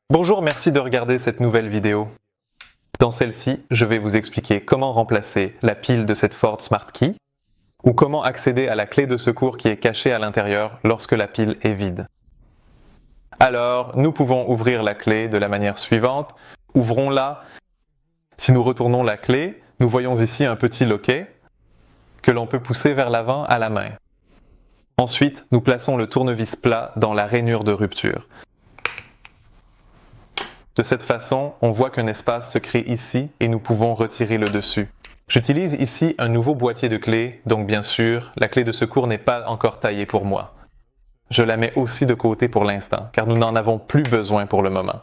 Bonjour, merci de regarder cette nouvelle vidéo. Dans celle-ci, je vais vous expliquer comment remplacer la pile de cette Ford Smart Key ou comment accéder à la clé de secours qui est cachée à l'intérieur lorsque la pile est vide. Alors, nous pouvons ouvrir la clé de la manière suivante. Ouvrons-la. Si nous retournons la clé, nous voyons ici un petit loquet que l'on peut pousser vers l'avant à la main. Ensuite, nous plaçons le tournevis plat dans la rainure de rupture. De cette façon, on voit qu'un espace se crée ici et nous pouvons retirer le dessus. J'utilise ici un nouveau boîtier de clés, donc bien sûr, la clé de secours n'est pas encore taillée pour moi. Je la mets aussi de côté pour l'instant, car nous n'en avons plus besoin pour le moment.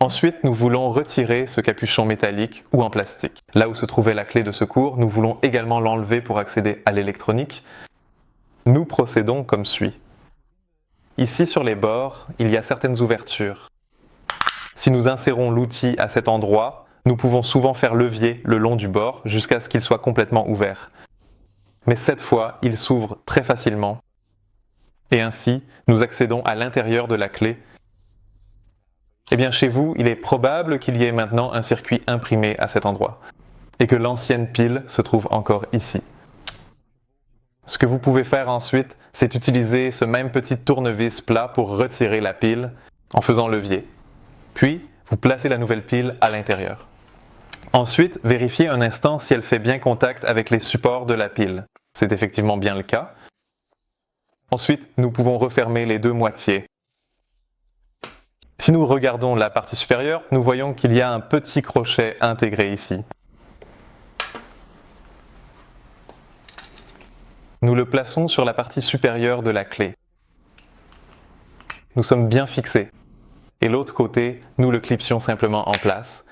Ensuite, nous voulons retirer ce capuchon métallique ou en plastique. Là où se trouvait la clé de secours, nous voulons également l'enlever pour accéder à l'électronique. Nous procédons comme suit. Ici sur les bords, il y a certaines ouvertures. Si nous insérons l'outil à cet endroit, nous pouvons souvent faire levier le long du bord jusqu'à ce qu'il soit complètement ouvert. Mais cette fois, il s'ouvre très facilement. Et ainsi, nous accédons à l'intérieur de la clé. Eh bien, chez vous, il est probable qu'il y ait maintenant un circuit imprimé à cet endroit et que l'ancienne pile se trouve encore ici. Ce que vous pouvez faire ensuite, c'est utiliser ce même petit tournevis plat pour retirer la pile en faisant levier. Puis, vous placez la nouvelle pile à l'intérieur. Ensuite, vérifiez un instant si elle fait bien contact avec les supports de la pile. C'est effectivement bien le cas. Ensuite, nous pouvons refermer les deux moitiés. Si nous regardons la partie supérieure, nous voyons qu'il y a un petit crochet intégré ici. Nous le plaçons sur la partie supérieure de la clé. Nous sommes bien fixés. Et l'autre côté, nous le clipsions simplement en place.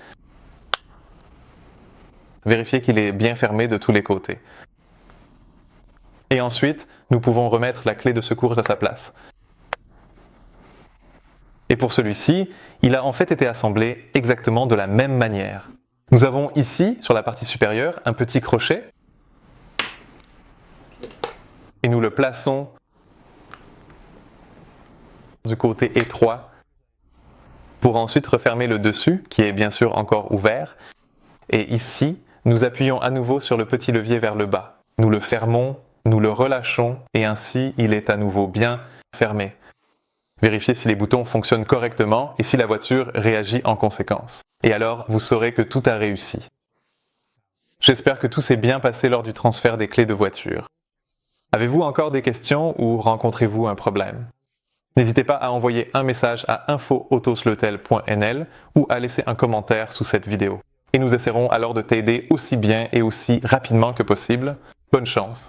Vérifiez qu'il est bien fermé de tous les côtés. Et ensuite, nous pouvons remettre la clé de secours à sa place. Et pour celui-ci, il a en fait été assemblé exactement de la même manière. Nous avons ici, sur la partie supérieure, un petit crochet. Et nous le plaçons du côté étroit pour ensuite refermer le dessus, qui est bien sûr encore ouvert. Et ici, nous appuyons à nouveau sur le petit levier vers le bas. Nous le fermons, nous le relâchons, et ainsi il est à nouveau bien fermé. Vérifiez si les boutons fonctionnent correctement et si la voiture réagit en conséquence. Et alors, vous saurez que tout a réussi. J'espère que tout s'est bien passé lors du transfert des clés de voiture. Avez-vous encore des questions ou rencontrez-vous un problème? N'hésitez pas à envoyer un message à info-autosletel.nl ou à laisser un commentaire sous cette vidéo. Et nous essaierons alors de t'aider aussi bien et aussi rapidement que possible. Bonne chance!